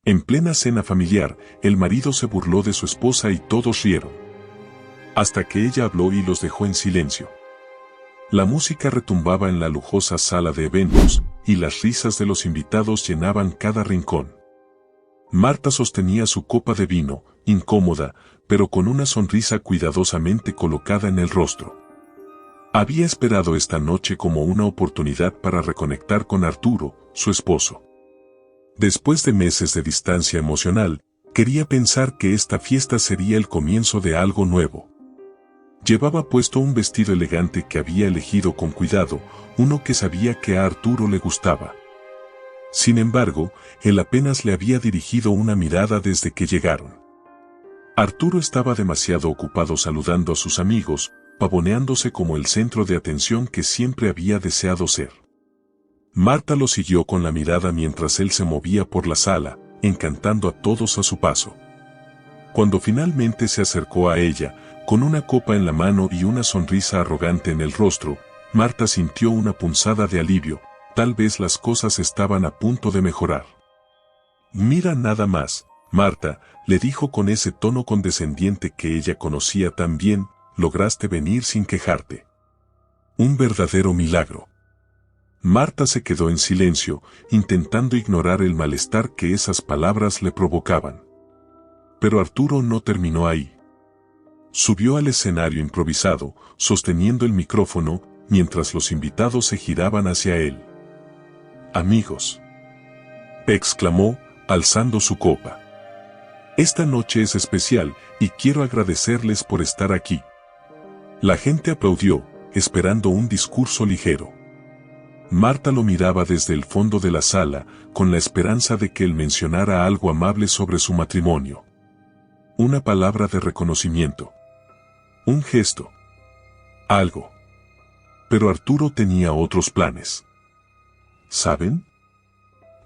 En plena cena familiar, el marido se burló de su esposa y todos rieron. Hasta que ella habló y los dejó en silencio. La música retumbaba en la lujosa sala de eventos, y las risas de los invitados llenaban cada rincón. Marta sostenía su copa de vino, incómoda, pero con una sonrisa cuidadosamente colocada en el rostro. Había esperado esta noche como una oportunidad para reconectar con Arturo, su esposo. Después de meses de distancia emocional, quería pensar que esta fiesta sería el comienzo de algo nuevo. Llevaba puesto un vestido elegante que había elegido con cuidado, uno que sabía que a Arturo le gustaba. Sin embargo, él apenas le había dirigido una mirada desde que llegaron. Arturo estaba demasiado ocupado saludando a sus amigos, pavoneándose como el centro de atención que siempre había deseado ser. Marta lo siguió con la mirada mientras él se movía por la sala, encantando a todos a su paso. Cuando finalmente se acercó a ella, con una copa en la mano y una sonrisa arrogante en el rostro, Marta sintió una punzada de alivio, tal vez las cosas estaban a punto de mejorar. «Mira nada más, Marta», le dijo con ese tono condescendiente que ella conocía tan bien, «lograste venir sin quejarte. Un verdadero milagro». Marta se quedó en silencio, intentando ignorar el malestar que esas palabras le provocaban. Pero Arturo no terminó ahí. Subió al escenario improvisado, sosteniendo el micrófono, mientras los invitados se giraban hacia él. «Amigos», exclamó, alzando su copa. «Esta noche es especial, y quiero agradecerles por estar aquí». La gente aplaudió, esperando un discurso ligero. Marta lo miraba desde el fondo de la sala, con la esperanza de que él mencionara algo amable sobre su matrimonio. Una palabra de reconocimiento. Un gesto. Algo. Pero Arturo tenía otros planes. ¿Saben?,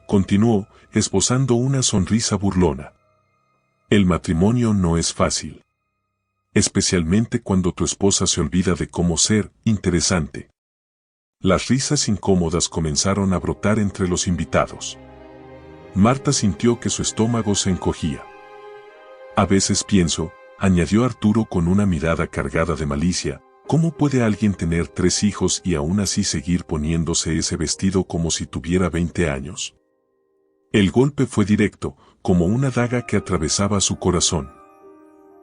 continuó, esbozando una sonrisa burlona. «El matrimonio no es fácil. Especialmente cuando tu esposa se olvida de cómo ser interesante». Las risas incómodas comenzaron a brotar entre los invitados. Marta sintió que su estómago se encogía. «A veces pienso», añadió Arturo con una mirada cargada de malicia, «¿cómo puede alguien tener 3 hijos y aún así seguir poniéndose ese vestido como si tuviera 20 años? El golpe fue directo, como una daga que atravesaba su corazón.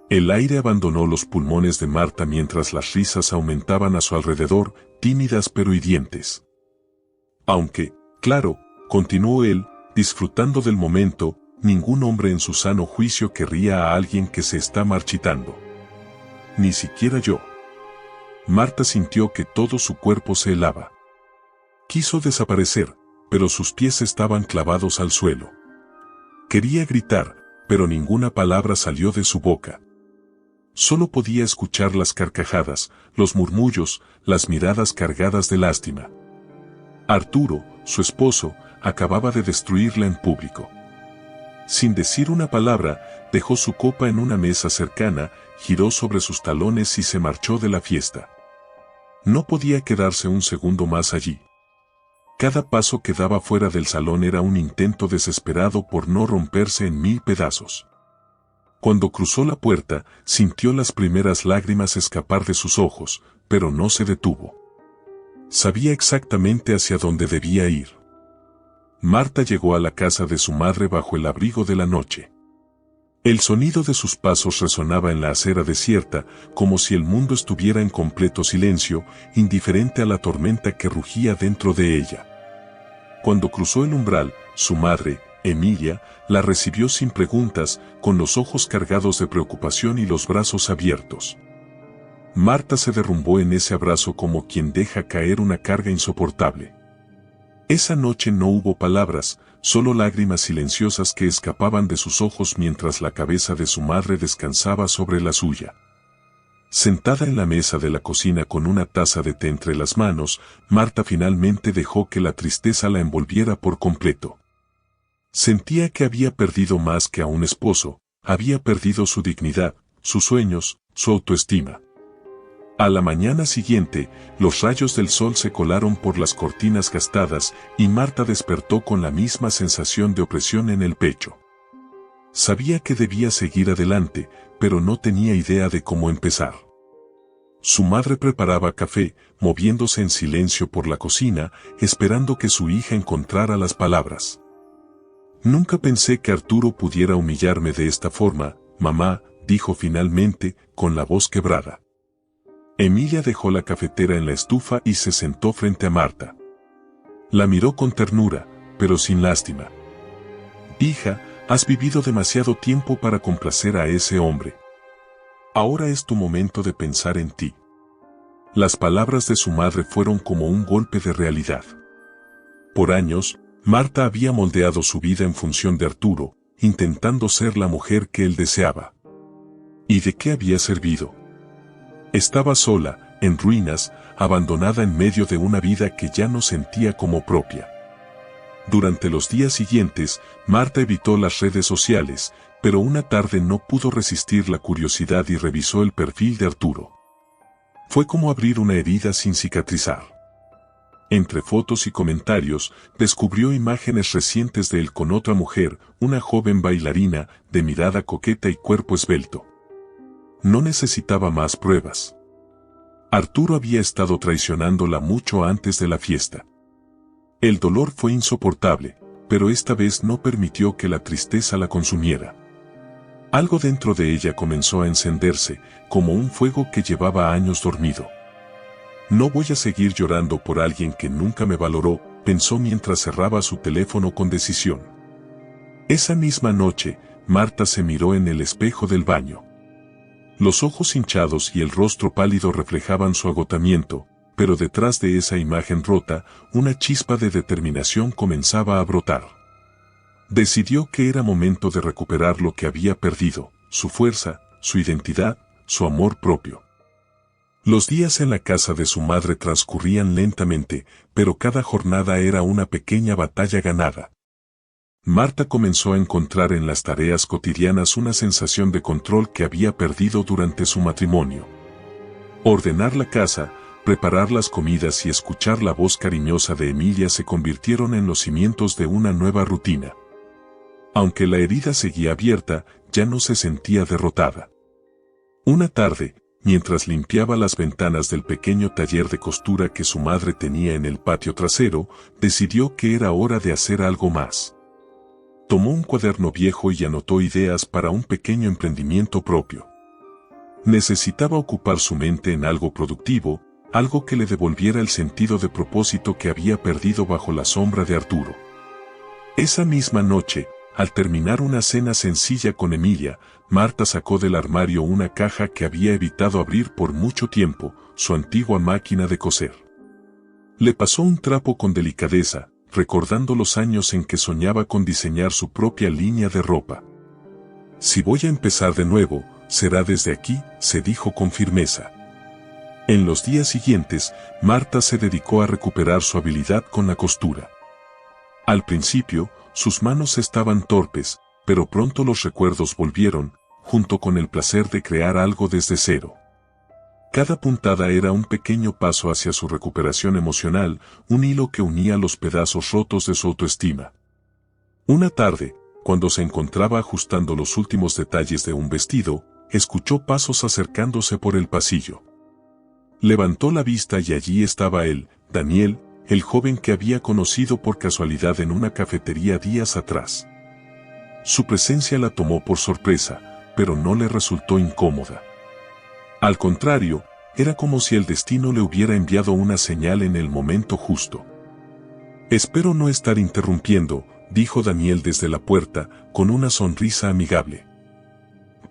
El aire abandonó los pulmones de Marta mientras las risas aumentaban a su alrededor, tímidas pero hirientes. «Aunque, claro», continuó él, disfrutando del momento, «ningún hombre en su sano juicio querría a alguien que se está marchitando. Ni siquiera yo». Marta sintió que todo su cuerpo se helaba. Quiso desaparecer, pero sus pies estaban clavados al suelo. Quería gritar, pero ninguna palabra salió de su boca. Solo podía escuchar las carcajadas, los murmullos, las miradas cargadas de lástima. Arturo, su esposo, acababa de destruirla en público. Sin decir una palabra, dejó su copa en una mesa cercana, giró sobre sus talones y se marchó de la fiesta. No podía quedarse un segundo más allí. Cada paso que daba fuera del salón era un intento desesperado por no romperse en 1000 pedazos. Cuando cruzó la puerta, sintió las primeras lágrimas escapar de sus ojos, pero no se detuvo. Sabía exactamente hacia dónde debía ir. Marta llegó a la casa de su madre bajo el abrigo de la noche. El sonido de sus pasos resonaba en la acera desierta, como si el mundo estuviera en completo silencio, indiferente a la tormenta que rugía dentro de ella. Cuando cruzó el umbral, su madre, Emilia, la recibió sin preguntas, con los ojos cargados de preocupación y los brazos abiertos. Marta se derrumbó en ese abrazo como quien deja caer una carga insoportable. Esa noche no hubo palabras, solo lágrimas silenciosas que escapaban de sus ojos mientras la cabeza de su madre descansaba sobre la suya. Sentada en la mesa de la cocina con una taza de té entre las manos, Marta finalmente dejó que la tristeza la envolviera por completo. Sentía que había perdido más que a un esposo, había perdido su dignidad, sus sueños, su autoestima. A la mañana siguiente, los rayos del sol se colaron por las cortinas gastadas y Marta despertó con la misma sensación de opresión en el pecho. Sabía que debía seguir adelante, pero no tenía idea de cómo empezar. Su madre preparaba café, moviéndose en silencio por la cocina, esperando que su hija encontrara las palabras. Nunca pensé que Arturo pudiera humillarme de esta forma, mamá, dijo finalmente, con la voz quebrada. Emilia dejó la cafetera en la estufa y se sentó frente a Marta. La miró con ternura, pero sin lástima. Hija, has vivido demasiado tiempo para complacer a ese hombre. Ahora es tu momento de pensar en ti. Las palabras de su madre fueron como un golpe de realidad. Por años, Marta había moldeado su vida en función de Arturo, intentando ser la mujer que él deseaba. ¿Y de qué había servido? Estaba sola, en ruinas, abandonada en medio de una vida que ya no sentía como propia. Durante los días siguientes, Marta evitó las redes sociales, pero una tarde no pudo resistir la curiosidad y revisó el perfil de Arturo. Fue como abrir una herida sin cicatrizar. Entre fotos y comentarios, descubrió imágenes recientes de él con otra mujer, una joven bailarina, de mirada coqueta y cuerpo esbelto. No necesitaba más pruebas. Arturo había estado traicionándola mucho antes de la fiesta. El dolor fue insoportable, pero esta vez no permitió que la tristeza la consumiera. Algo dentro de ella comenzó a encenderse, como un fuego que llevaba años dormido. No voy a seguir llorando por alguien que nunca me valoró, pensó mientras cerraba su teléfono con decisión. Esa misma noche, Marta se miró en el espejo del baño. Los ojos hinchados y el rostro pálido reflejaban su agotamiento, pero detrás de esa imagen rota, una chispa de determinación comenzaba a brotar. Decidió que era momento de recuperar lo que había perdido, su fuerza, su identidad, su amor propio. Los días en la casa de su madre transcurrían lentamente, pero cada jornada era una pequeña batalla ganada. Marta comenzó a encontrar en las tareas cotidianas una sensación de control que había perdido durante su matrimonio. Ordenar la casa, preparar las comidas y escuchar la voz cariñosa de Emilia se convirtieron en los cimientos de una nueva rutina. Aunque la herida seguía abierta, ya no se sentía derrotada. Una tarde, mientras limpiaba las ventanas del pequeño taller de costura que su madre tenía en el patio trasero, decidió que era hora de hacer algo más. Tomó un cuaderno viejo y anotó ideas para un pequeño emprendimiento propio. Necesitaba ocupar su mente en algo productivo, algo que le devolviera el sentido de propósito que había perdido bajo la sombra de Arturo. Esa misma noche, al terminar una cena sencilla con Emilia, Marta sacó del armario una caja que había evitado abrir por mucho tiempo, su antigua máquina de coser. Le pasó un trapo con delicadeza, recordando los años en que soñaba con diseñar su propia línea de ropa. Si voy a empezar de nuevo, será desde aquí, se dijo con firmeza. En los días siguientes, Marta se dedicó a recuperar su habilidad con la costura. Al principio, sus manos estaban torpes, pero pronto los recuerdos volvieron, junto con el placer de crear algo desde cero. Cada puntada era un pequeño paso hacia su recuperación emocional, un hilo que unía los pedazos rotos de su autoestima. Una tarde, cuando se encontraba ajustando los últimos detalles de un vestido, escuchó pasos acercándose por el pasillo. Levantó la vista y allí estaba él, Daniel, el joven que había conocido por casualidad en una cafetería días atrás. Su presencia la tomó por sorpresa, pero no le resultó incómoda. Al contrario, era como si el destino le hubiera enviado una señal en el momento justo. Espero no estar interrumpiendo, dijo Daniel desde la puerta, con una sonrisa amigable.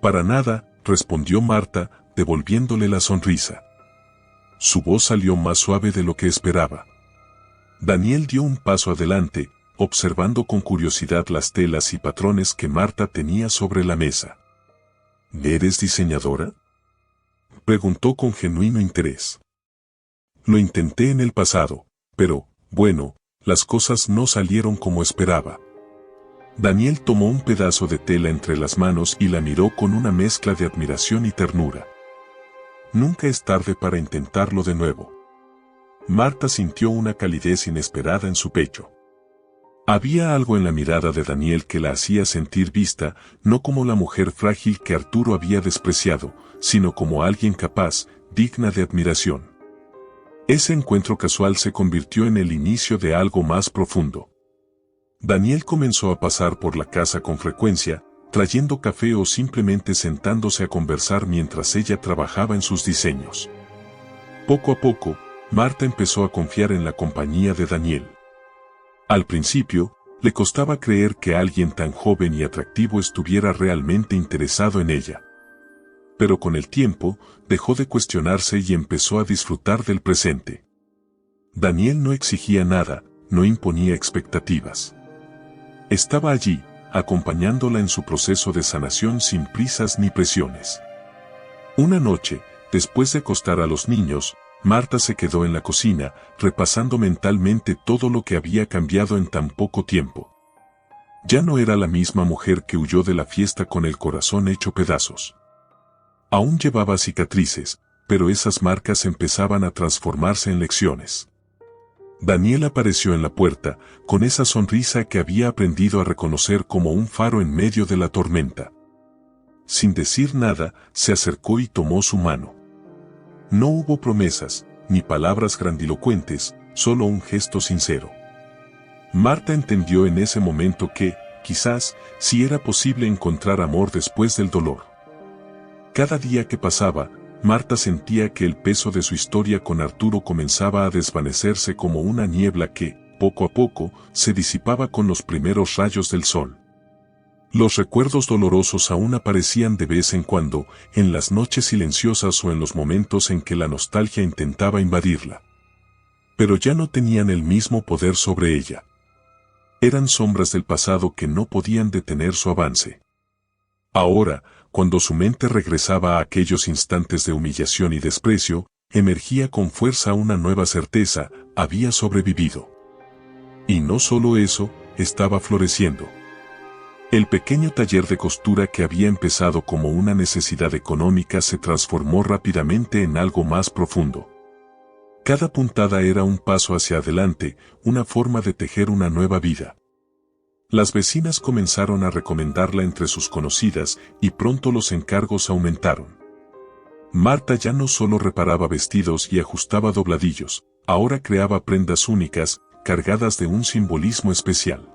Para nada, respondió Marta, devolviéndole la sonrisa. Su voz salió más suave de lo que esperaba. Daniel dio un paso adelante, observando con curiosidad las telas y patrones que Marta tenía sobre la mesa. ¿Eres diseñadora?, preguntó con genuino interés. Lo intenté en el pasado, pero, bueno, las cosas no salieron como esperaba. Daniel tomó un pedazo de tela entre las manos y la miró con una mezcla de admiración y ternura. Nunca es tarde para intentarlo de nuevo. Marta sintió una calidez inesperada en su pecho. Había algo en la mirada de Daniel que la hacía sentir vista, no como la mujer frágil que Arturo había despreciado, sino como alguien capaz, digna de admiración. Ese encuentro casual se convirtió en el inicio de algo más profundo. Daniel comenzó a pasar por la casa con frecuencia, trayendo café o simplemente sentándose a conversar mientras ella trabajaba en sus diseños. Poco a poco, Marta empezó a confiar en la compañía de Daniel. Al principio, le costaba creer que alguien tan joven y atractivo estuviera realmente interesado en ella. Pero con el tiempo, dejó de cuestionarse y empezó a disfrutar del presente. Daniel no exigía nada, no imponía expectativas. Estaba allí, acompañándola en su proceso de sanación sin prisas ni presiones. Una noche, después de acostar a los niños, Marta se quedó en la cocina, repasando mentalmente todo lo que había cambiado en tan poco tiempo. Ya no era la misma mujer que huyó de la fiesta con el corazón hecho pedazos. Aún llevaba cicatrices, pero esas marcas empezaban a transformarse en lecciones. Daniel apareció en la puerta, con esa sonrisa que había aprendido a reconocer como un faro en medio de la tormenta. Sin decir nada, se acercó y tomó su mano. No hubo promesas, ni palabras grandilocuentes, solo un gesto sincero. Marta entendió en ese momento que, quizás, sí era posible encontrar amor después del dolor. Cada día que pasaba, Marta sentía que el peso de su historia con Arturo comenzaba a desvanecerse como una niebla que, poco a poco, se disipaba con los primeros rayos del sol. Los recuerdos dolorosos aún aparecían de vez en cuando, en las noches silenciosas o en los momentos en que la nostalgia intentaba invadirla. Pero ya no tenían el mismo poder sobre ella. Eran sombras del pasado que no podían detener su avance. Ahora, cuando su mente regresaba a aquellos instantes de humillación y desprecio, emergía con fuerza una nueva certeza: había sobrevivido. Y no solo eso, estaba floreciendo. El pequeño taller de costura que había empezado como una necesidad económica se transformó rápidamente en algo más profundo. Cada puntada era un paso hacia adelante, una forma de tejer una nueva vida. Las vecinas comenzaron a recomendarla entre sus conocidas y pronto los encargos aumentaron. Marta ya no solo reparaba vestidos y ajustaba dobladillos, ahora creaba prendas únicas, cargadas de un simbolismo especial.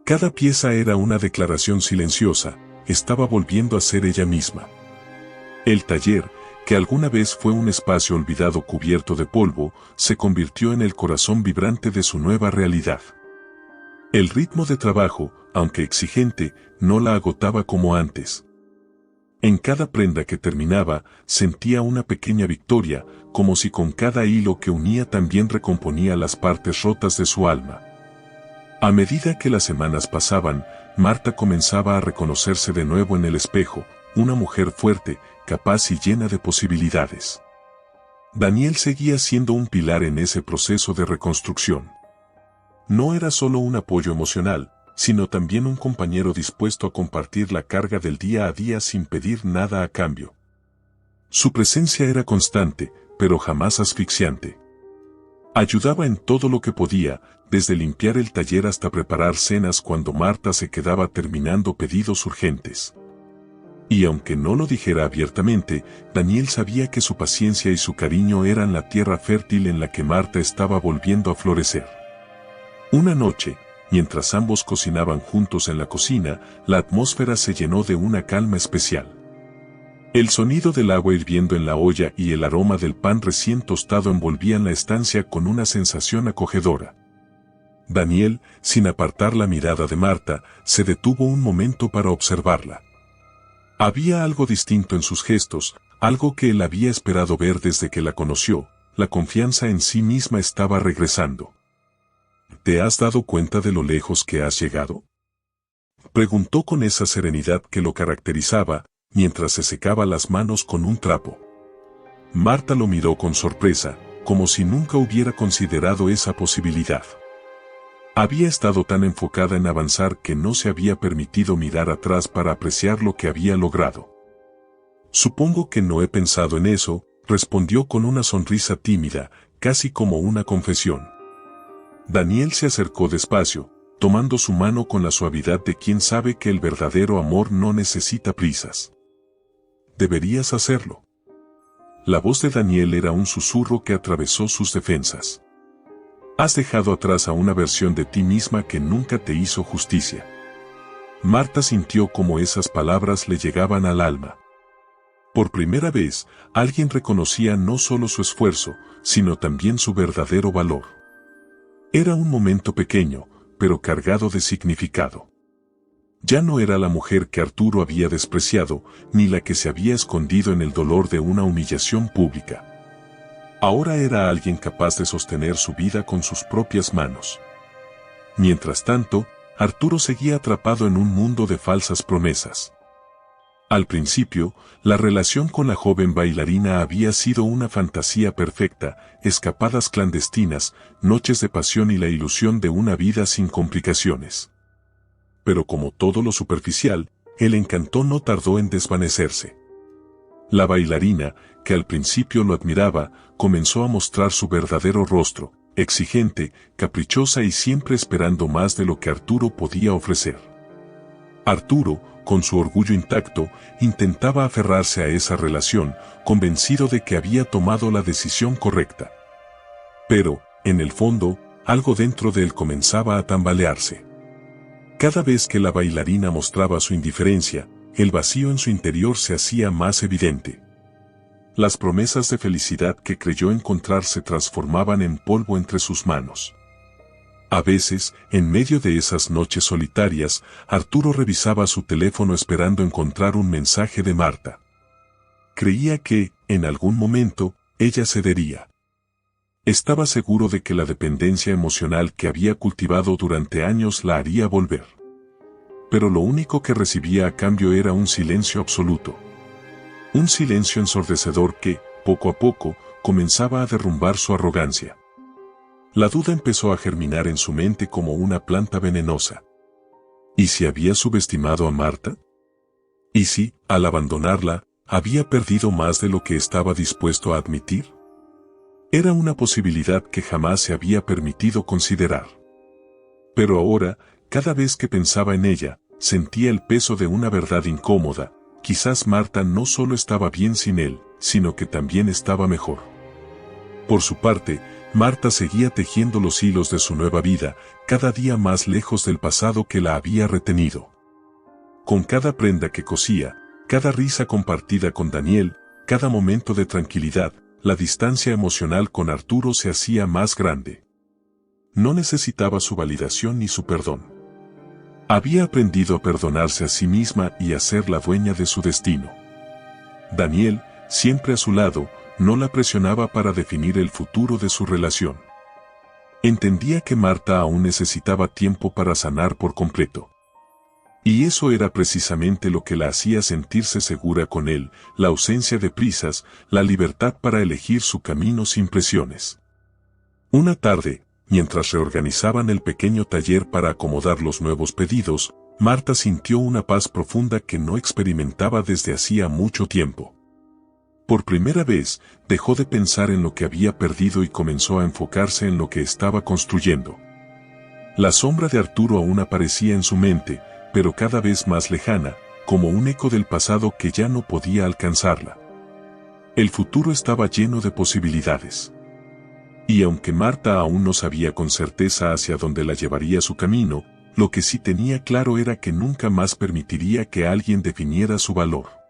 Cada pieza era una declaración silenciosa, estaba volviendo a ser ella misma. El taller, que alguna vez fue un espacio olvidado cubierto de polvo, se convirtió en el corazón vibrante de su nueva realidad. El ritmo de trabajo, aunque exigente, no la agotaba como antes. En cada prenda que terminaba, sentía una pequeña victoria, como si con cada hilo que unía también recomponía las partes rotas de su alma. A medida que las semanas pasaban, Marta comenzaba a reconocerse de nuevo en el espejo, una mujer fuerte, capaz y llena de posibilidades. Daniel seguía siendo un pilar en ese proceso de reconstrucción. No era solo un apoyo emocional, sino también un compañero dispuesto a compartir la carga del día a día sin pedir nada a cambio. Su presencia era constante, pero jamás asfixiante. Ayudaba en todo lo que podía, desde limpiar el taller hasta preparar cenas cuando Marta se quedaba terminando pedidos urgentes. Y aunque no lo dijera abiertamente, Daniel sabía que su paciencia y su cariño eran la tierra fértil en la que Marta estaba volviendo a florecer. Una noche, mientras ambos cocinaban juntos en la cocina, la atmósfera se llenó de una calma especial. El sonido del agua hirviendo en la olla y el aroma del pan recién tostado envolvían la estancia con una sensación acogedora. Daniel, sin apartar la mirada de Marta, se detuvo un momento para observarla. Había algo distinto en sus gestos, algo que él había esperado ver desde que la conoció: la confianza en sí misma estaba regresando. ¿Te has dado cuenta de lo lejos que has llegado?, preguntó con esa serenidad que lo caracterizaba, mientras se secaba las manos con un trapo. Marta lo miró con sorpresa, como si nunca hubiera considerado esa posibilidad. Había estado tan enfocada en avanzar que no se había permitido mirar atrás para apreciar lo que había logrado. Supongo que no he pensado en eso, respondió con una sonrisa tímida, casi como una confesión. Daniel se acercó despacio, tomando su mano con la suavidad de quien sabe que el verdadero amor no necesita prisas. Deberías hacerlo. La voz de Daniel era un susurro que atravesó sus defensas. Has dejado atrás a una versión de ti misma que nunca te hizo justicia. Marta sintió como esas palabras le llegaban al alma. Por primera vez, alguien reconocía no solo su esfuerzo, sino también su verdadero valor. Era un momento pequeño, pero cargado de significado. Ya no era la mujer que Arturo había despreciado, ni la que se había escondido en el dolor de una humillación pública. Ahora era alguien capaz de sostener su vida con sus propias manos. Mientras tanto, Arturo seguía atrapado en un mundo de falsas promesas. Al principio, la relación con la joven bailarina había sido una fantasía perfecta, escapadas clandestinas, noches de pasión y la ilusión de una vida sin complicaciones. Pero como todo lo superficial, el encanto no tardó en desvanecerse. La bailarina, que al principio lo admiraba, comenzó a mostrar su verdadero rostro, exigente, caprichosa y siempre esperando más de lo que Arturo podía ofrecer. Arturo, con su orgullo intacto, intentaba aferrarse a esa relación, convencido de que había tomado la decisión correcta. Pero, en el fondo, algo dentro de él comenzaba a tambalearse. Cada vez que la bailarina mostraba su indiferencia, el vacío en su interior se hacía más evidente. Las promesas de felicidad que creyó encontrar se transformaban en polvo entre sus manos. A veces, en medio de esas noches solitarias, Arturo revisaba su teléfono esperando encontrar un mensaje de Marta. Creía que, en algún momento, ella cedería. Estaba seguro de que la dependencia emocional que había cultivado durante años la haría volver. Pero lo único que recibía a cambio era un silencio absoluto. Un silencio ensordecedor que, poco a poco, comenzaba a derrumbar su arrogancia. La duda empezó a germinar en su mente como una planta venenosa. ¿Y si había subestimado a Marta? ¿Y si, al abandonarla, había perdido más de lo que estaba dispuesto a admitir? Era una posibilidad que jamás se había permitido considerar. Pero ahora, cada vez que pensaba en ella, sentía el peso de una verdad incómoda. Quizás Marta no solo estaba bien sin él, sino que también estaba mejor. Por su parte, Marta seguía tejiendo los hilos de su nueva vida, cada día más lejos del pasado que la había retenido. Con cada prenda que cosía, cada risa compartida con Daniel, cada momento de tranquilidad, la distancia emocional con Arturo se hacía más grande. No necesitaba su validación ni su perdón. Había aprendido a perdonarse a sí misma y a ser la dueña de su destino. Daniel, siempre a su lado, no la presionaba para definir el futuro de su relación. Entendía que Marta aún necesitaba tiempo para sanar por completo. Y eso era precisamente lo que la hacía sentirse segura con él, la ausencia de prisas, la libertad para elegir su camino sin presiones. Una tarde, mientras reorganizaban el pequeño taller para acomodar los nuevos pedidos, Marta sintió una paz profunda que no experimentaba desde hacía mucho tiempo. Por primera vez, dejó de pensar en lo que había perdido y comenzó a enfocarse en lo que estaba construyendo. La sombra de Arturo aún aparecía en su mente, pero cada vez más lejana, como un eco del pasado que ya no podía alcanzarla. El futuro estaba lleno de posibilidades. Y aunque Marta aún no sabía con certeza hacia dónde la llevaría su camino, lo que sí tenía claro era que nunca más permitiría que alguien definiera su valor.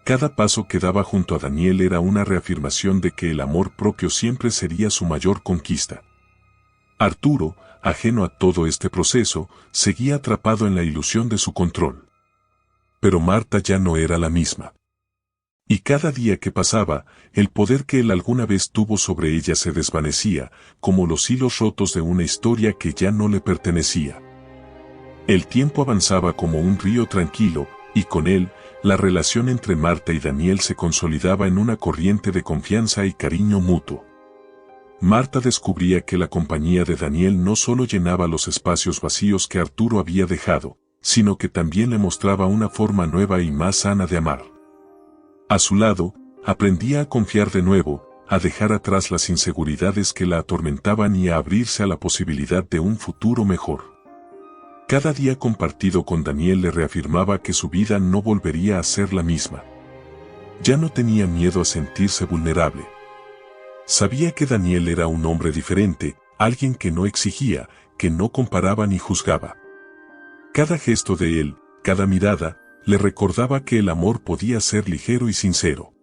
Cada paso que daba junto a Daniel era una reafirmación de que el amor propio siempre sería su mayor conquista. Arturo, ajeno a todo este proceso, seguía atrapado en la ilusión de su control. Pero Marta ya no era la misma. Y cada día que pasaba, el poder que él alguna vez tuvo sobre ella se desvanecía, como los hilos rotos de una historia que ya no le pertenecía. El tiempo avanzaba como un río tranquilo, y con él, la relación entre Marta y Daniel se consolidaba en una corriente de confianza y cariño mutuo. Marta descubría que la compañía de Daniel no solo llenaba los espacios vacíos que Arturo había dejado, sino que también le mostraba una forma nueva y más sana de amar. A su lado, aprendía a confiar de nuevo, a dejar atrás las inseguridades que la atormentaban y a abrirse a la posibilidad de un futuro mejor. Cada día compartido con Daniel le reafirmaba que su vida no volvería a ser la misma. Ya no tenía miedo a sentirse vulnerable. Sabía que Daniel era un hombre diferente, alguien que no exigía, que no comparaba ni juzgaba. Cada gesto de él, cada mirada, le recordaba que el amor podía ser ligero y sincero.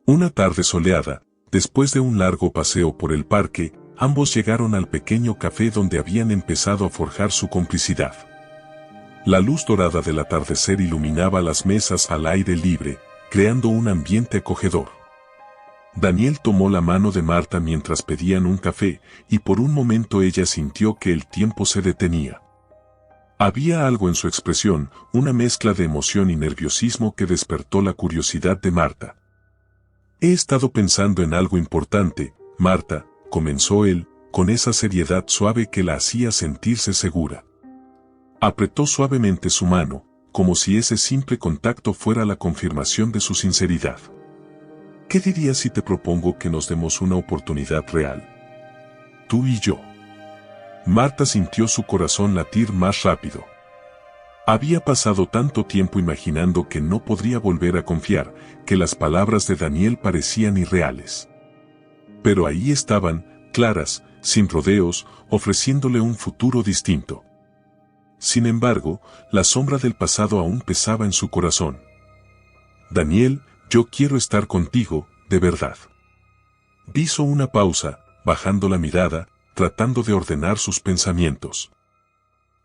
Una tarde soleada, después de un largo paseo por el parque, ambos llegaron al pequeño café donde habían empezado a forjar su complicidad. La luz dorada del atardecer iluminaba las mesas al aire libre, creando un ambiente acogedor. Daniel tomó la mano de Marta mientras pedían un café, y por un momento ella sintió que el tiempo se detenía. Había algo en su expresión, una mezcla de emoción y nerviosismo que despertó la curiosidad de Marta. «He estado pensando en algo importante, Marta», comenzó él, con esa seriedad suave que la hacía sentirse segura. Apretó suavemente su mano, como si ese simple contacto fuera la confirmación de su sinceridad. «¿Qué dirías si te propongo que nos demos una oportunidad real? Tú y yo». Marta sintió su corazón latir más rápido. Había pasado tanto tiempo imaginando que no podría volver a confiar, que las palabras de Daniel parecían irreales. Pero ahí estaban, claras, sin rodeos, ofreciéndole un futuro distinto. Sin embargo, la sombra del pasado aún pesaba en su corazón. «Daniel, yo quiero estar contigo, de verdad». Hizo una pausa, bajando la mirada, tratando de ordenar sus pensamientos.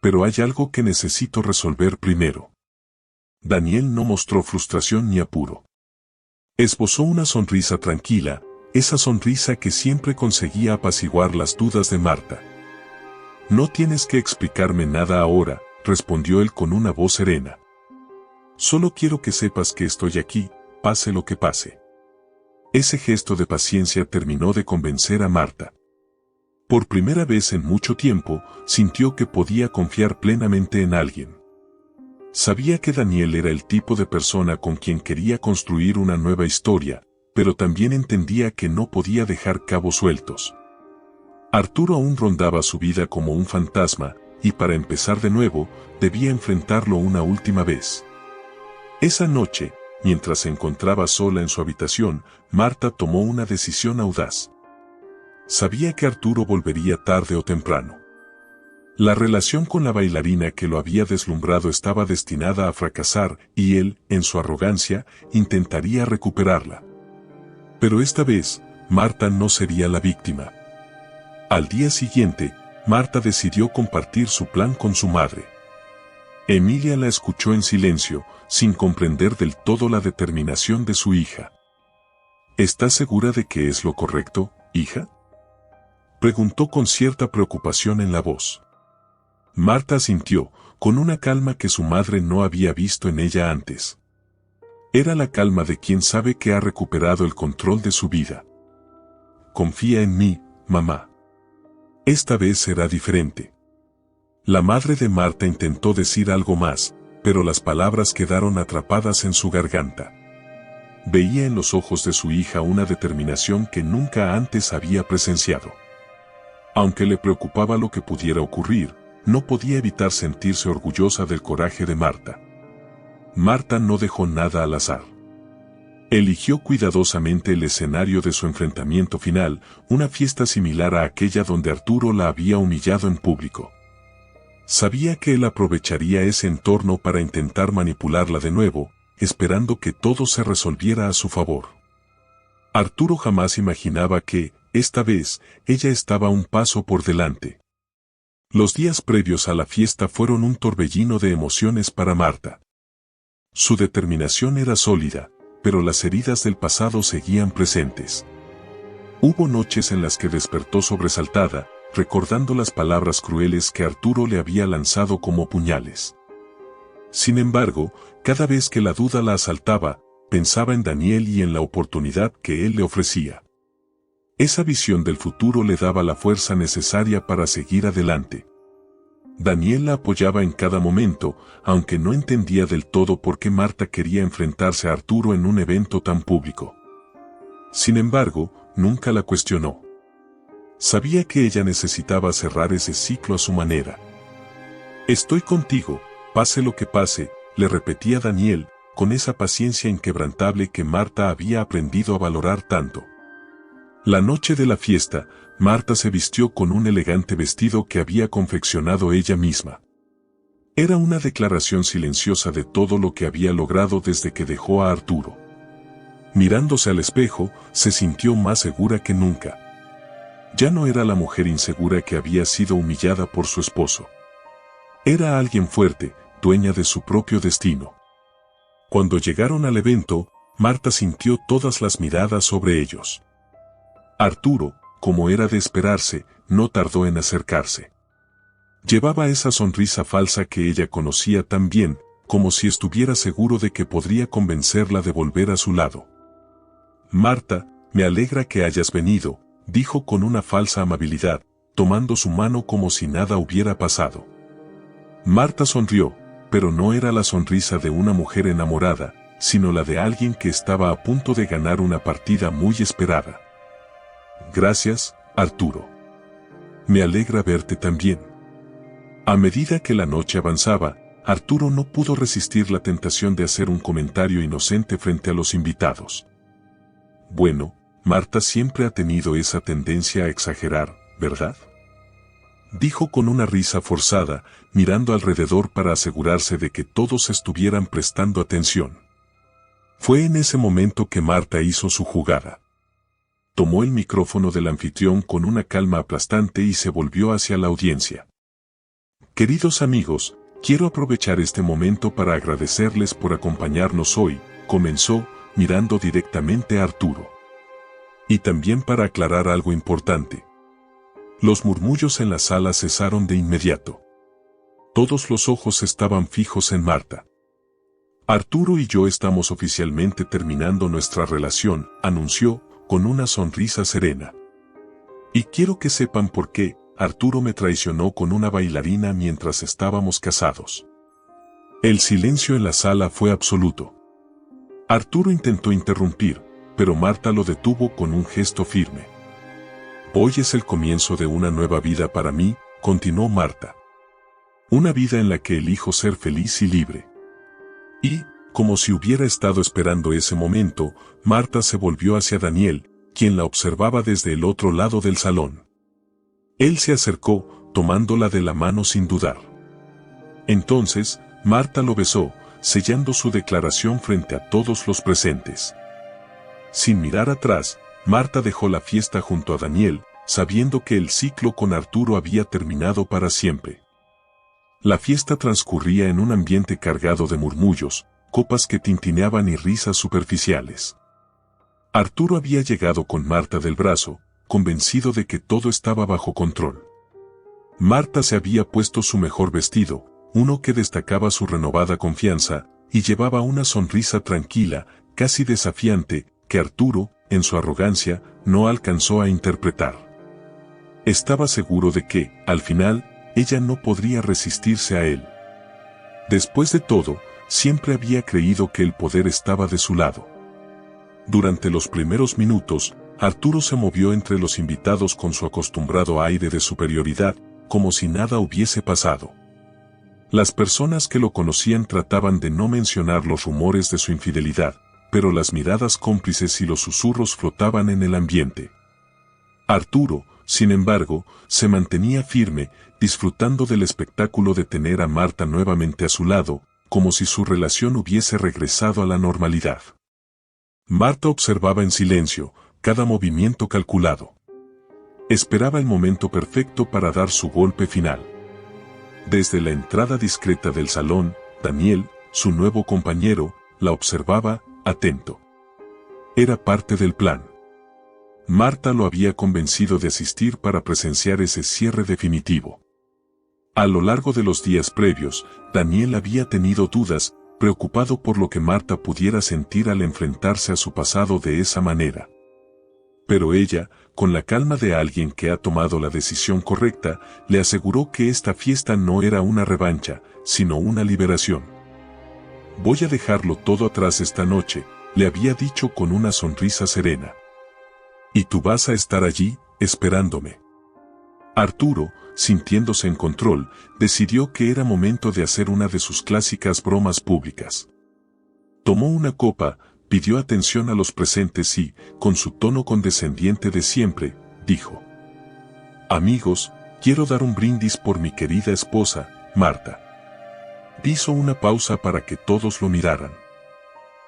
«Pero hay algo que necesito resolver primero». Daniel no mostró frustración ni apuro. Esbozó una sonrisa tranquila, esa sonrisa que siempre conseguía apaciguar las dudas de Marta. «No tienes que explicarme nada ahora», respondió él con una voz serena. «Solo quiero que sepas que estoy aquí, pase lo que pase». Ese gesto de paciencia terminó de convencer a Marta. Por primera vez en mucho tiempo, sintió que podía confiar plenamente en alguien. Sabía que Daniel era el tipo de persona con quien quería construir una nueva historia, pero también entendía que no podía dejar cabos sueltos. Arturo aún rondaba su vida como un fantasma, y para empezar de nuevo, debía enfrentarlo una última vez. Esa noche, mientras se encontraba sola en su habitación, Marta tomó una decisión audaz. Sabía que Arturo volvería tarde o temprano. La relación con la bailarina que lo había deslumbrado estaba destinada a fracasar, y él, en su arrogancia, intentaría recuperarla. Pero esta vez, Marta no sería la víctima. Al día siguiente, Marta decidió compartir su plan con su madre. Emilia la escuchó en silencio, sin comprender del todo la determinación de su hija. ¿Estás segura de que es lo correcto, hija?, preguntó con cierta preocupación en la voz. Marta asintió, con una calma que su madre no había visto en ella antes. Era la calma de quien sabe que ha recuperado el control de su vida. «Confía en mí, mamá. Esta vez será diferente». La madre de Marta intentó decir algo más, pero las palabras quedaron atrapadas en su garganta. Veía en los ojos de su hija una determinación que nunca antes había presenciado. Aunque le preocupaba lo que pudiera ocurrir, no podía evitar sentirse orgullosa del coraje de Marta. Marta no dejó nada al azar. Eligió cuidadosamente el escenario de su enfrentamiento final, una fiesta similar a aquella donde Arturo la había humillado en público. Sabía que él aprovecharía ese entorno para intentar manipularla de nuevo, esperando que todo se resolviera a su favor. Arturo jamás imaginaba que, esta vez, ella estaba un paso por delante. Los días previos a la fiesta fueron un torbellino de emociones para Marta. Su determinación era sólida, pero las heridas del pasado seguían presentes. Hubo noches en las que despertó sobresaltada, recordando las palabras crueles que Arturo le había lanzado como puñales. Sin embargo, cada vez que la duda la asaltaba, pensaba en Daniel y en la oportunidad que él le ofrecía. Esa visión del futuro le daba la fuerza necesaria para seguir adelante. Daniel la apoyaba en cada momento, aunque no entendía del todo por qué Marta quería enfrentarse a Arturo en un evento tan público. Sin embargo, nunca la cuestionó. Sabía que ella necesitaba cerrar ese ciclo a su manera. Estoy contigo, pase lo que pase, le repetía Daniel, con esa paciencia inquebrantable que Marta había aprendido a valorar tanto. La noche de la fiesta, Marta se vistió con un elegante vestido que había confeccionado ella misma. Era una declaración silenciosa de todo lo que había logrado desde que dejó a Arturo. Mirándose al espejo, se sintió más segura que nunca. Ya no era la mujer insegura que había sido humillada por su esposo. Era alguien fuerte, dueña de su propio destino. Cuando llegaron al evento, Marta sintió todas las miradas sobre ellos. Arturo, como era de esperarse, no tardó en acercarse. Llevaba esa sonrisa falsa que ella conocía tan bien, como si estuviera seguro de que podría convencerla de volver a su lado. Marta, me alegra que hayas venido, dijo con una falsa amabilidad, tomando su mano como si nada hubiera pasado. Marta sonrió, pero no era la sonrisa de una mujer enamorada, sino la de alguien que estaba a punto de ganar una partida muy esperada. Gracias, Arturo. Me alegra verte también. A medida que la noche avanzaba, Arturo no pudo resistir la tentación de hacer un comentario inocente frente a los invitados. Bueno, Marta siempre ha tenido esa tendencia a exagerar, ¿verdad? Dijo con una risa forzada, mirando alrededor para asegurarse de que todos estuvieran prestando atención. Fue en ese momento que Marta hizo su jugada. Tomó el micrófono del anfitrión con una calma aplastante y se volvió hacia la audiencia. Queridos amigos, quiero aprovechar este momento para agradecerles por acompañarnos hoy, comenzó, mirando directamente a Arturo. Y también para aclarar algo importante. Los murmullos en la sala cesaron de inmediato. Todos los ojos estaban fijos en Marta. Arturo y yo estamos oficialmente terminando nuestra relación, anunció, con una sonrisa serena. Y quiero que sepan por qué. Arturo me traicionó con una bailarina mientras estábamos casados. El silencio en la sala fue absoluto. Arturo intentó interrumpir, pero Marta lo detuvo con un gesto firme. Hoy es el comienzo de una nueva vida para mí, continuó Marta. Una vida en la que elijo ser feliz y libre. Y, como si hubiera estado esperando ese momento, Marta se volvió hacia Daniel, quien la observaba desde el otro lado del salón. Él se acercó, tomándola de la mano sin dudar. Entonces, Marta lo besó, sellando su declaración frente a todos los presentes. Sin mirar atrás, Marta dejó la fiesta junto a Daniel, sabiendo que el ciclo con Arturo había terminado para siempre. La fiesta transcurría en un ambiente cargado de murmullos, copas que tintineaban y risas superficiales. Arturo había llegado con Marta del brazo, convencido de que todo estaba bajo control. Marta se había puesto su mejor vestido, uno que destacaba su renovada confianza, y llevaba una sonrisa tranquila, casi desafiante, que Arturo, en su arrogancia, no alcanzó a interpretar. Estaba seguro de que, al final, ella no podría resistirse a él. Después de todo, siempre había creído que el poder estaba de su lado. Durante los primeros minutos, Arturo se movió entre los invitados con su acostumbrado aire de superioridad, como si nada hubiese pasado. Las personas que lo conocían trataban de no mencionar los rumores de su infidelidad, pero las miradas cómplices y los susurros flotaban en el ambiente. Arturo, sin embargo, se mantenía firme, disfrutando del espectáculo de tener a Marta nuevamente a su lado, como si su relación hubiese regresado a la normalidad. Marta observaba en silencio, cada movimiento calculado. Esperaba el momento perfecto para dar su golpe final. Desde la entrada discreta del salón, Daniel, su nuevo compañero, la observaba, atento. Era parte del plan. Marta lo había convencido de asistir para presenciar ese cierre definitivo. A lo largo de los días previos, Daniel había tenido dudas, preocupado por lo que Marta pudiera sentir al enfrentarse a su pasado de esa manera. Pero ella, con la calma de alguien que ha tomado la decisión correcta, le aseguró que esta fiesta no era una revancha, sino una liberación. Voy a dejarlo todo atrás esta noche, le había dicho con una sonrisa serena. Y tú vas a estar allí, esperándome. Arturo, sintiéndose en control, decidió que era momento de hacer una de sus clásicas bromas públicas. Tomó una copa, pidió atención a los presentes y, con su tono condescendiente de siempre, dijo: «Amigos, quiero dar un brindis por mi querida esposa, Marta». Hizo una pausa para que todos lo miraran.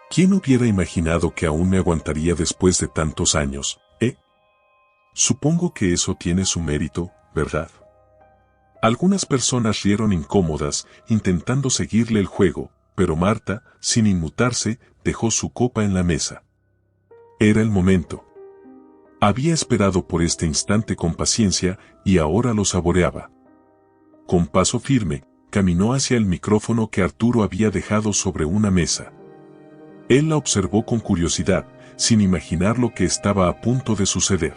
¿Quién hubiera imaginado que aún me aguantaría después de tantos años, eh? Supongo que eso tiene su mérito, ¿verdad? Algunas personas rieron incómodas, intentando seguirle el juego, pero Marta, sin inmutarse, dejó su copa en la mesa. Era el momento. Había esperado por este instante con paciencia y ahora lo saboreaba. Con paso firme, caminó hacia el micrófono que Arturo había dejado sobre una mesa. Él la observó con curiosidad, sin imaginar lo que estaba a punto de suceder.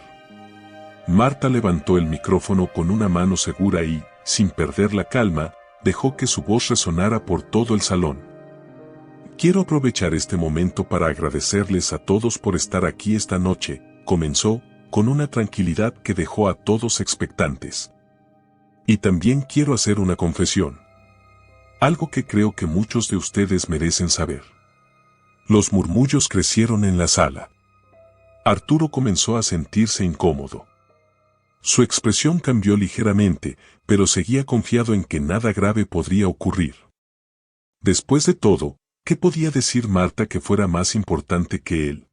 Marta levantó el micrófono con una mano segura y, sin perder la calma, dejó que su voz resonara por todo el salón. «Quiero aprovechar este momento para agradecerles a todos por estar aquí esta noche», comenzó, con una tranquilidad que dejó a todos expectantes. «Y también quiero hacer una confesión. Algo que creo que muchos de ustedes merecen saber». Los murmullos crecieron en la sala. Arturo comenzó a sentirse incómodo. Su expresión cambió ligeramente, pero seguía confiado en que nada grave podría ocurrir. Después de todo, ¿qué podía decir Marta que fuera más importante que él?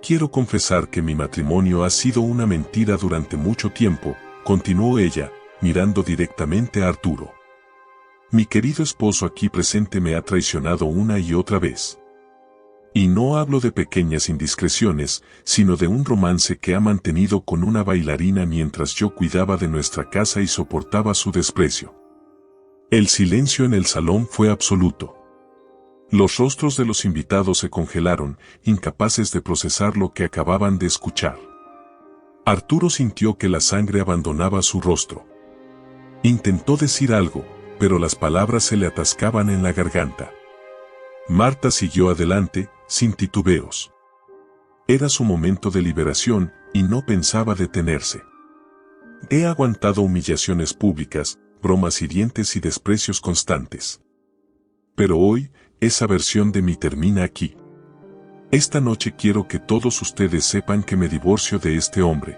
Quiero confesar que mi matrimonio ha sido una mentira durante mucho tiempo», continuó ella, mirando directamente a Arturo. «Mi querido esposo aquí presente me ha traicionado una y otra vez. Y no hablo de pequeñas indiscreciones, sino de un romance que ha mantenido con una bailarina mientras yo cuidaba de nuestra casa y soportaba su desprecio». El silencio en el salón fue absoluto. Los rostros de los invitados se congelaron, incapaces de procesar lo que acababan de escuchar. Arturo sintió que la sangre abandonaba su rostro. Intentó decir algo, pero las palabras se le atascaban en la garganta. Marta siguió adelante, sin titubeos. Era su momento de liberación, y no pensaba detenerse. «He aguantado humillaciones públicas, bromas hirientes y desprecios constantes. Pero hoy, esa versión de mí termina aquí. Esta noche quiero que todos ustedes sepan que me divorcio de este hombre.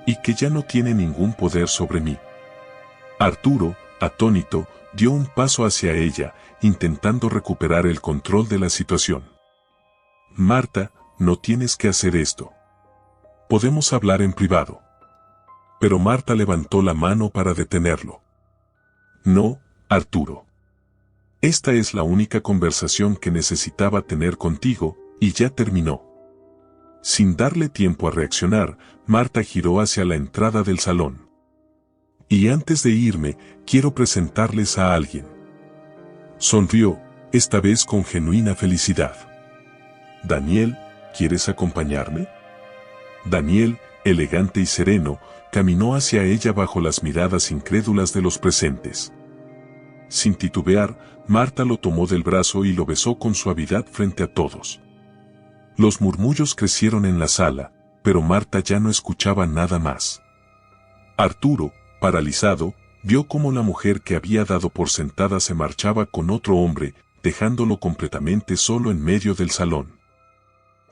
Y que ya no tiene ningún poder sobre mí». Arturo, atónito, dio un paso hacia ella, intentando recuperar el control de la situación. «Marta, no tienes que hacer esto. Podemos hablar en privado». Pero Marta levantó la mano para detenerlo. «No, Arturo. Esta es la única conversación que necesitaba tener contigo, y ya terminó». Sin darle tiempo a reaccionar, Marta giró hacia la entrada del salón. «Y antes de irme, quiero presentarles a alguien». Sonrió, esta vez con genuina felicidad. «Daniel, ¿quieres acompañarme?». Daniel, elegante y sereno, caminó hacia ella bajo las miradas incrédulas de los presentes. Sin titubear, Marta lo tomó del brazo y lo besó con suavidad frente a todos. Los murmullos crecieron en la sala, pero Marta ya no escuchaba nada más. Arturo, paralizado, vio cómo la mujer que había dado por sentada se marchaba con otro hombre, dejándolo completamente solo en medio del salón.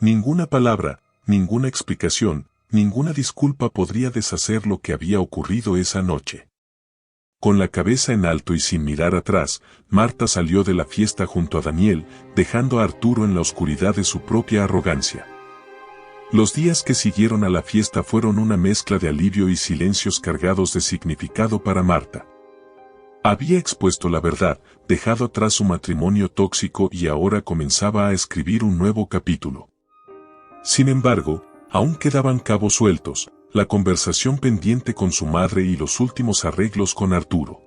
Ninguna palabra, ninguna explicación, ninguna disculpa podría deshacer lo que había ocurrido esa noche. Con la cabeza en alto y sin mirar atrás, Marta salió de la fiesta junto a Daniel, dejando a Arturo en la oscuridad de su propia arrogancia. Los días que siguieron a la fiesta fueron una mezcla de alivio y silencios cargados de significado para Marta. Había expuesto la verdad, dejado atrás su matrimonio tóxico y ahora comenzaba a escribir un nuevo capítulo. Sin embargo, aún quedaban cabos sueltos, la conversación pendiente con su madre y los últimos arreglos con Arturo.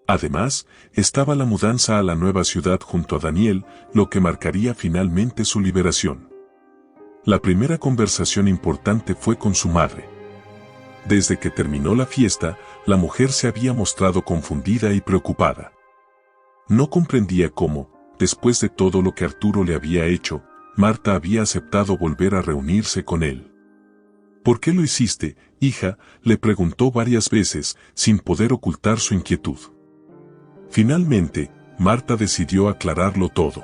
Además, estaba la mudanza a la nueva ciudad junto a Daniel, lo que marcaría finalmente su liberación. La primera conversación importante fue con su madre. Desde que terminó la fiesta, la mujer se había mostrado confundida y preocupada. No comprendía cómo, después de todo lo que Arturo le había hecho, Marta había aceptado volver a reunirse con él. ¿Por qué lo hiciste, hija?, le preguntó varias veces, sin poder ocultar su inquietud. Finalmente, Marta decidió aclararlo todo.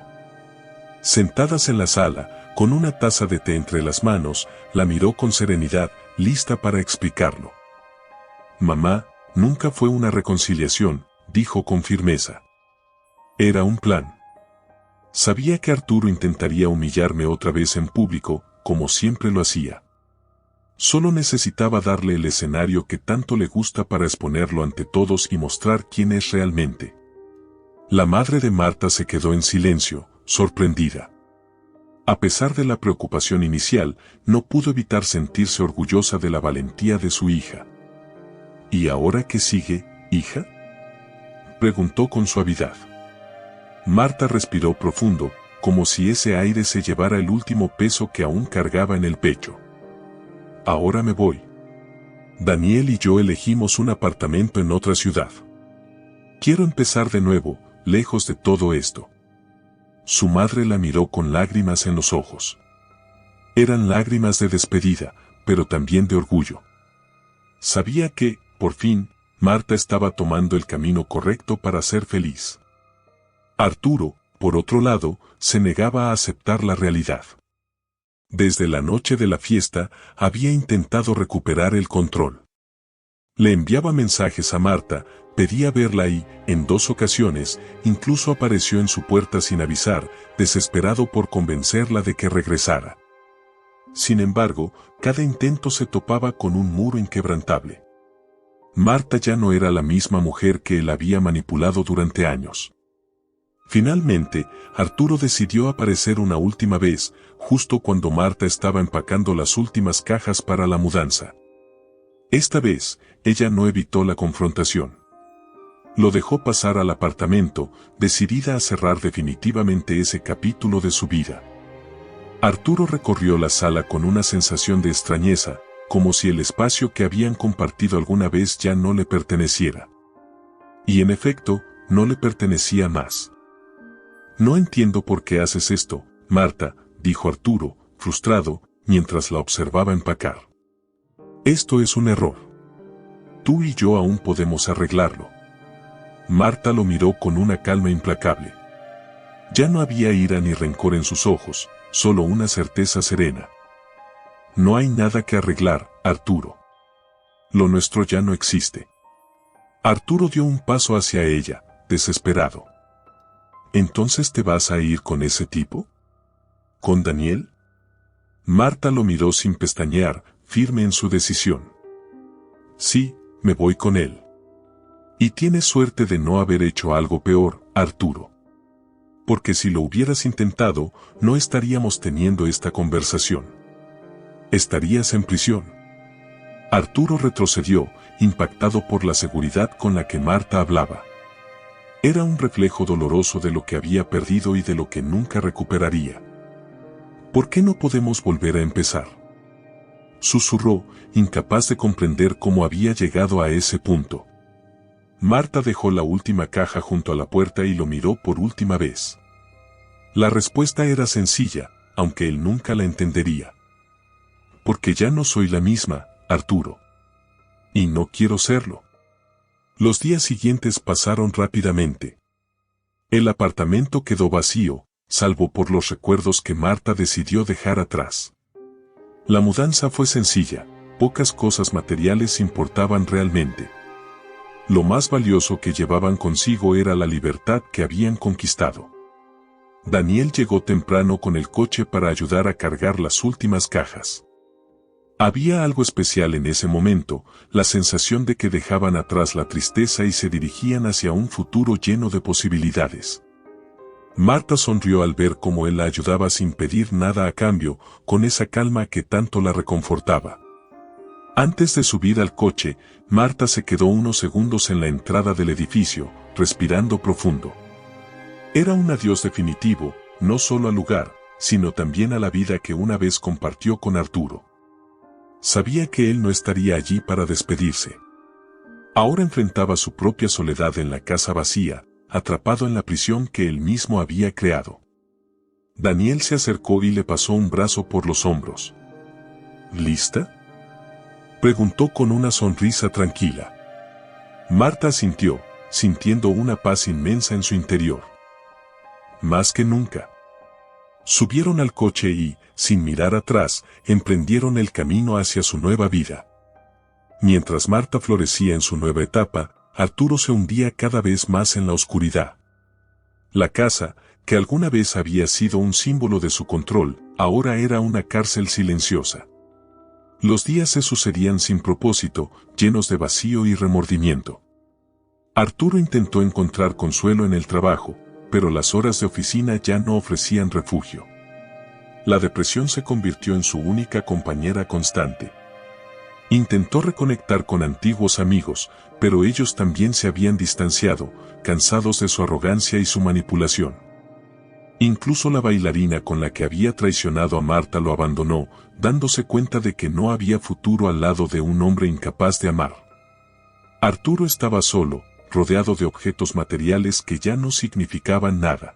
Sentadas en la sala, con una taza de té entre las manos, la miró con serenidad, lista para explicarlo. Mamá, nunca fue una reconciliación, dijo con firmeza. Era un plan. Sabía que Arturo intentaría humillarme otra vez en público, como siempre lo hacía. Solo necesitaba darle el escenario que tanto le gusta para exponerlo ante todos y mostrar quién es realmente. La madre de Marta se quedó en silencio, sorprendida. A pesar de la preocupación inicial, no pudo evitar sentirse orgullosa de la valentía de su hija. ¿Y ahora qué sigue, hija?, preguntó con suavidad. Marta respiró profundo, como si ese aire se llevara el último peso que aún cargaba en el pecho. Ahora me voy. Daniel y yo elegimos un apartamento en otra ciudad. Quiero empezar de nuevo, lejos de todo esto. Su madre la miró con lágrimas en los ojos. Eran lágrimas de despedida, pero también de orgullo. Sabía que, por fin, Marta estaba tomando el camino correcto para ser feliz. Arturo, por otro lado, se negaba a aceptar la realidad. Desde la noche de la fiesta, había intentado recuperar el control. Le enviaba mensajes a Marta, pedía verla y, en 2 ocasiones, incluso apareció en su puerta sin avisar, desesperado por convencerla de que regresara. Sin embargo, cada intento se topaba con un muro inquebrantable. Marta ya no era la misma mujer que él había manipulado durante años. Finalmente, Arturo decidió aparecer una última vez, justo cuando Marta estaba empacando las últimas cajas para la mudanza. Esta vez, ella no evitó la confrontación. Lo dejó pasar al apartamento, decidida a cerrar definitivamente ese capítulo de su vida. Arturo recorrió la sala con una sensación de extrañeza, como si el espacio que habían compartido alguna vez ya no le perteneciera. Y en efecto, no le pertenecía más. No entiendo por qué haces esto, Marta, dijo Arturo, frustrado, mientras la observaba empacar. Esto es un error. Tú y yo aún podemos arreglarlo. Marta lo miró con una calma implacable. Ya no había ira ni rencor en sus ojos, solo una certeza serena. No hay nada que arreglar, Arturo. Lo nuestro ya no existe. Arturo dio un paso hacia ella, desesperado. ¿Entonces te vas a ir con ese tipo? ¿Con Daniel? Marta lo miró sin pestañear, firme en su decisión. Sí, me voy con él. Y tienes suerte de no haber hecho algo peor, Arturo. Porque si lo hubieras intentado, no estaríamos teniendo esta conversación. Estarías en prisión. Arturo retrocedió, impactado por la seguridad con la que Marta hablaba. Era un reflejo doloroso de lo que había perdido y de lo que nunca recuperaría. ¿Por qué no podemos volver a empezar?, susurró, incapaz de comprender cómo había llegado a ese punto. Marta dejó la última caja junto a la puerta y lo miró por última vez. La respuesta era sencilla, aunque él nunca la entendería. Porque ya no soy la misma, Arturo. Y no quiero serlo. Los días siguientes pasaron rápidamente. El apartamento quedó vacío, salvo por los recuerdos que Marta decidió dejar atrás. La mudanza fue sencilla, pocas cosas materiales importaban realmente. Lo más valioso que llevaban consigo era la libertad que habían conquistado. Daniel llegó temprano con el coche para ayudar a cargar las últimas cajas. Había algo especial en ese momento, la sensación de que dejaban atrás la tristeza y se dirigían hacia un futuro lleno de posibilidades. Marta sonrió al ver cómo él la ayudaba sin pedir nada a cambio, con esa calma que tanto la reconfortaba. Antes de subir al coche, Marta se quedó unos segundos en la entrada del edificio, respirando profundo. Era un adiós definitivo, no solo al lugar, sino también a la vida que una vez compartió con Arturo. Sabía que él no estaría allí para despedirse. Ahora enfrentaba su propia soledad en la casa vacía, atrapado en la prisión que él mismo había creado. Daniel se acercó y le pasó un brazo por los hombros. ¿Lista?, Preguntó con una sonrisa tranquila. Marta asintió, sintiendo una paz inmensa en su interior. Más que nunca. Subieron al coche y, sin mirar atrás, emprendieron el camino hacia su nueva vida. Mientras Marta florecía en su nueva etapa, Arturo se hundía cada vez más en la oscuridad. La casa, que alguna vez había sido un símbolo de su control, ahora era una cárcel silenciosa. Los días se sucedían sin propósito, llenos de vacío y remordimiento. Arturo intentó encontrar consuelo en el trabajo, pero las horas de oficina ya no ofrecían refugio. La depresión se convirtió en su única compañera constante. Intentó reconectar con antiguos amigos, pero ellos también se habían distanciado, cansados de su arrogancia y su manipulación. Incluso la bailarina con la que había traicionado a Marta lo abandonó, dándose cuenta de que no había futuro al lado de un hombre incapaz de amar. Arturo estaba solo, rodeado de objetos materiales que ya no significaban nada.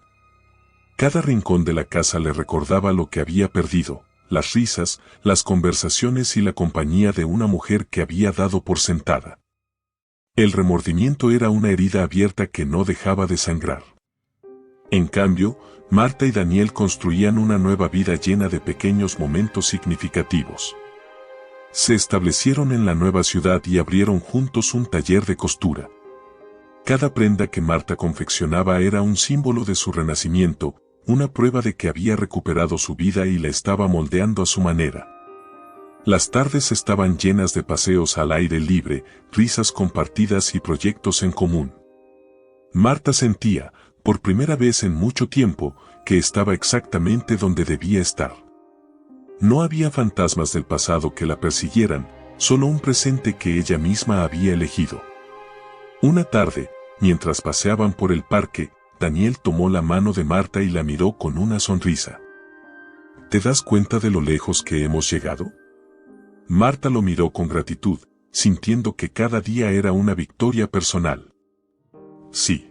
Cada rincón de la casa le recordaba lo que había perdido, las risas, las conversaciones y la compañía de una mujer que había dado por sentada. El remordimiento era una herida abierta que no dejaba de sangrar. En cambio, Marta y Daniel construían una nueva vida llena de pequeños momentos significativos. Se establecieron en la nueva ciudad y abrieron juntos un taller de costura. Cada prenda que Marta confeccionaba era un símbolo de su renacimiento, una prueba de que había recuperado su vida y la estaba moldeando a su manera. Las tardes estaban llenas de paseos al aire libre, risas compartidas y proyectos en común. Marta sentía, por primera vez en mucho tiempo, que estaba exactamente donde debía estar. No había fantasmas del pasado que la persiguieran, solo un presente que ella misma había elegido. Una tarde, mientras paseaban por el parque, Daniel tomó la mano de Marta y la miró con una sonrisa. ¿Te das cuenta de lo lejos que hemos llegado? Marta lo miró con gratitud, sintiendo que cada día era una victoria personal. Sí.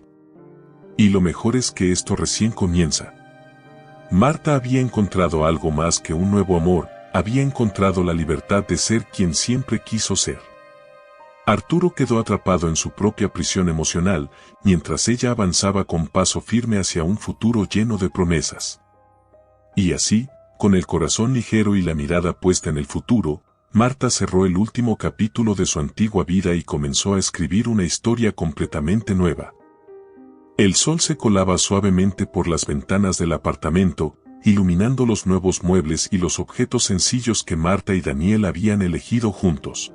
Y lo mejor es que esto recién comienza. Marta había encontrado algo más que un nuevo amor, había encontrado la libertad de ser quien siempre quiso ser. Arturo quedó atrapado en su propia prisión emocional, mientras ella avanzaba con paso firme hacia un futuro lleno de promesas. Y así, con el corazón ligero y la mirada puesta en el futuro, Marta cerró el último capítulo de su antigua vida y comenzó a escribir una historia completamente nueva. El sol se colaba suavemente por las ventanas del apartamento, iluminando los nuevos muebles y los objetos sencillos que Marta y Daniel habían elegido juntos.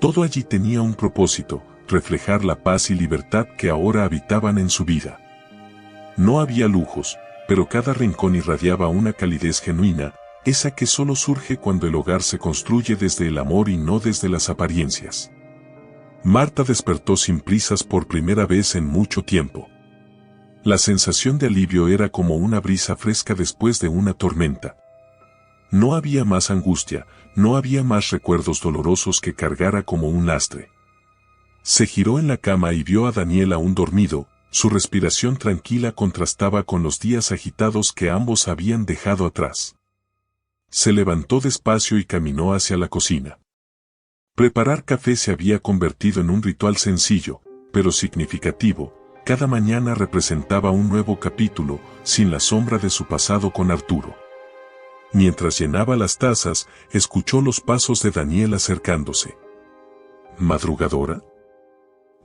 Todo allí tenía un propósito, reflejar la paz y libertad que ahora habitaban en su vida. No había lujos, pero cada rincón irradiaba una calidez genuina, esa que solo surge cuando el hogar se construye desde el amor y no desde las apariencias. Marta despertó sin prisas por primera vez en mucho tiempo. La sensación de alivio era como una brisa fresca después de una tormenta. No había más angustia, no había más recuerdos dolorosos que cargara como un lastre. Se giró en la cama y vio a Daniel aún dormido, su respiración tranquila contrastaba con los días agitados que ambos habían dejado atrás. Se levantó despacio y caminó hacia la cocina. Preparar café se había convertido en un ritual sencillo, pero significativo. Cada mañana representaba un nuevo capítulo, sin la sombra de su pasado con Arturo. Mientras llenaba las tazas, escuchó los pasos de Daniel acercándose. ¿Madrugadora?,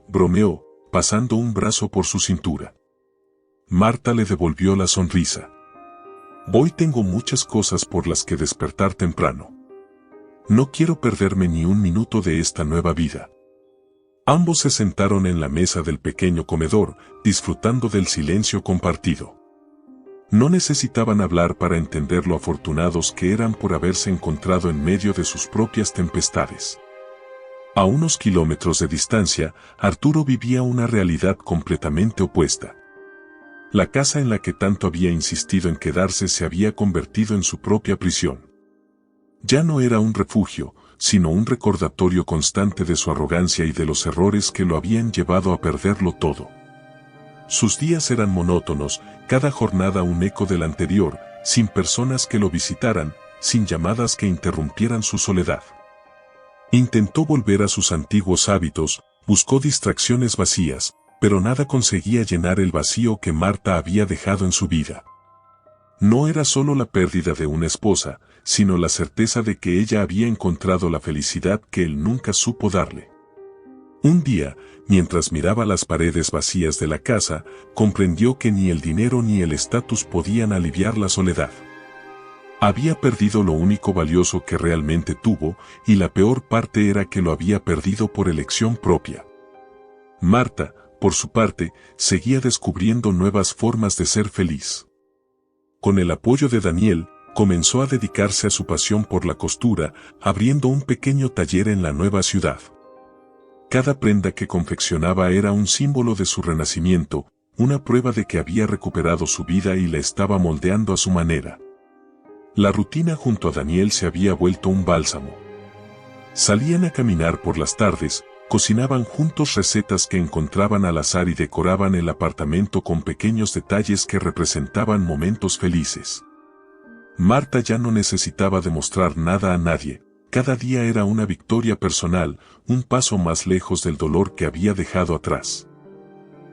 bromeó, pasando un brazo por su cintura. Marta le devolvió la sonrisa. Hoy tengo muchas cosas por las que despertar temprano. No quiero perderme ni un minuto de esta nueva vida. Ambos se sentaron en la mesa del pequeño comedor, disfrutando del silencio compartido. No necesitaban hablar para entender lo afortunados que eran por haberse encontrado en medio de sus propias tempestades. A unos kilómetros de distancia, Arturo vivía una realidad completamente opuesta. La casa en la que tanto había insistido en quedarse se había convertido en su propia prisión. Ya no era un refugio, sino un recordatorio constante de su arrogancia y de los errores que lo habían llevado a perderlo todo. Sus días eran monótonos, cada jornada un eco del anterior, sin personas que lo visitaran, sin llamadas que interrumpieran su soledad. Intentó volver a sus antiguos hábitos, buscó distracciones vacías, pero nada conseguía llenar el vacío que Marta había dejado en su vida. No era solo la pérdida de una esposa, sino la certeza de que ella había encontrado la felicidad que él nunca supo darle. Un día, mientras miraba las paredes vacías de la casa, comprendió que ni el dinero ni el estatus podían aliviar la soledad. Había perdido lo único valioso que realmente tuvo, y la peor parte era que lo había perdido por elección propia. Marta, por su parte, seguía descubriendo nuevas formas de ser feliz. Con el apoyo de Daniel, comenzó a dedicarse a su pasión por la costura, abriendo un pequeño taller en la nueva ciudad. Cada prenda que confeccionaba era un símbolo de su renacimiento, una prueba de que había recuperado su vida y la estaba moldeando a su manera. La rutina junto a Daniel se había vuelto un bálsamo. Salían a caminar por las tardes, cocinaban juntos recetas que encontraban al azar y decoraban el apartamento con pequeños detalles que representaban momentos felices. Marta ya no necesitaba demostrar nada a nadie, cada día era una victoria personal, un paso más lejos del dolor que había dejado atrás.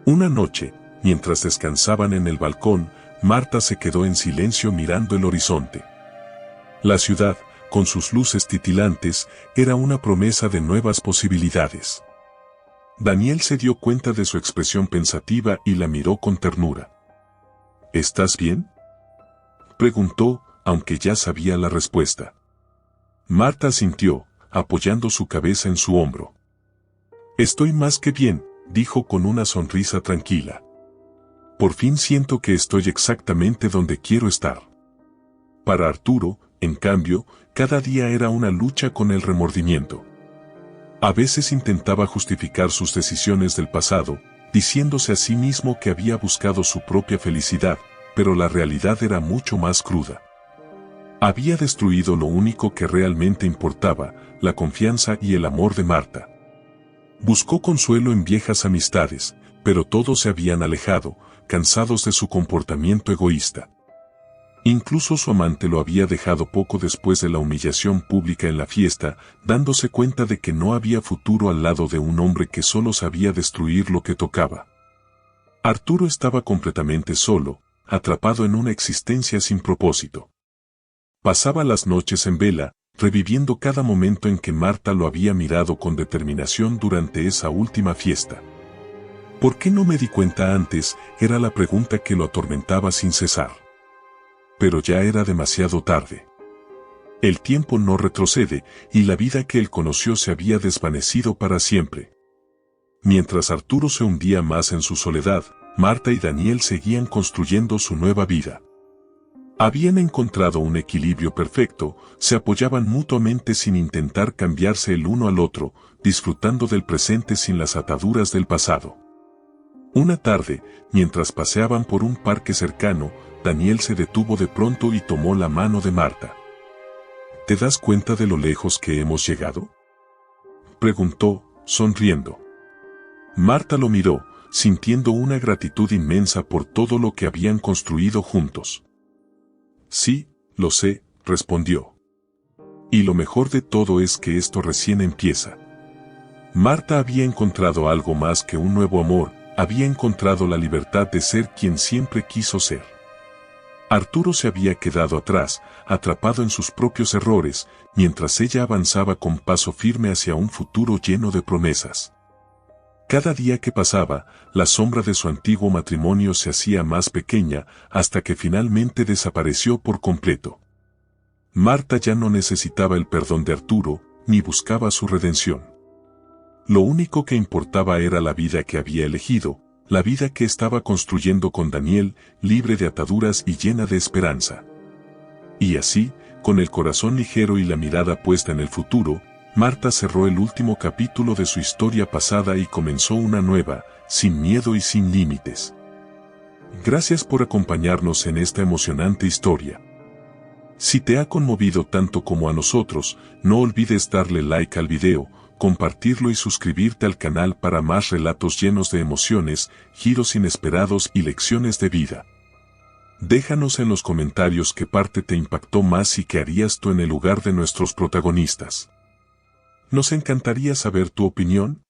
Una noche, mientras descansaban en el balcón, Marta se quedó en silencio mirando el horizonte. La ciudad, con sus luces titilantes, era una promesa de nuevas posibilidades. Daniel se dio cuenta de su expresión pensativa y la miró con ternura. ¿Estás bien?, preguntó, aunque ya sabía la respuesta. Marta asintió, apoyando su cabeza en su hombro. Estoy más que bien, dijo con una sonrisa tranquila. Por fin siento que estoy exactamente donde quiero estar. Para Arturo, en cambio, cada día era una lucha con el remordimiento. A veces intentaba justificar sus decisiones del pasado, diciéndose a sí mismo que había buscado su propia felicidad, pero la realidad era mucho más cruda. Había destruido lo único que realmente importaba, la confianza y el amor de Marta. Buscó consuelo en viejas amistades, pero todos se habían alejado, cansados de su comportamiento egoísta. Incluso su amante lo había dejado poco después de la humillación pública en la fiesta, dándose cuenta de que no había futuro al lado de un hombre que solo sabía destruir lo que tocaba. Arturo estaba completamente solo, atrapado en una existencia sin propósito. Pasaba las noches en vela, reviviendo cada momento en que Marta lo había mirado con determinación durante esa última fiesta. ¿Por qué no me di cuenta antes?, era la pregunta que lo atormentaba sin cesar. Pero ya era demasiado tarde. El tiempo no retrocede, y la vida que él conoció se había desvanecido para siempre. Mientras Arturo se hundía más en su soledad, Marta y Daniel seguían construyendo su nueva vida. Habían encontrado un equilibrio perfecto, se apoyaban mutuamente sin intentar cambiarse el uno al otro, disfrutando del presente sin las ataduras del pasado. Una tarde, mientras paseaban por un parque cercano, Daniel se detuvo de pronto y tomó la mano de Marta. ¿Te das cuenta de lo lejos que hemos llegado?, preguntó, sonriendo. Marta lo miró, sintiendo una gratitud inmensa por todo lo que habían construido juntos. Sí, lo sé, respondió. Y lo mejor de todo es que esto recién empieza. Marta había encontrado algo más que un nuevo amor, había encontrado la libertad de ser quien siempre quiso ser. Arturo se había quedado atrás, atrapado en sus propios errores, mientras ella avanzaba con paso firme hacia un futuro lleno de promesas. Cada día que pasaba, la sombra de su antiguo matrimonio se hacía más pequeña, hasta que finalmente desapareció por completo. Marta ya no necesitaba el perdón de Arturo, ni buscaba su redención. Lo único que importaba era la vida que había elegido, la vida que estaba construyendo con Daniel, libre de ataduras y llena de esperanza. Y así, con el corazón ligero y la mirada puesta en el futuro, Marta cerró el último capítulo de su historia pasada y comenzó una nueva, sin miedo y sin límites. Gracias por acompañarnos en esta emocionante historia. Si te ha conmovido tanto como a nosotros, no olvides darle like al video, compartirlo y suscribirte al canal para más relatos llenos de emociones, giros inesperados y lecciones de vida. Déjanos en los comentarios qué parte te impactó más y qué harías tú en el lugar de nuestros protagonistas. Nos encantaría saber tu opinión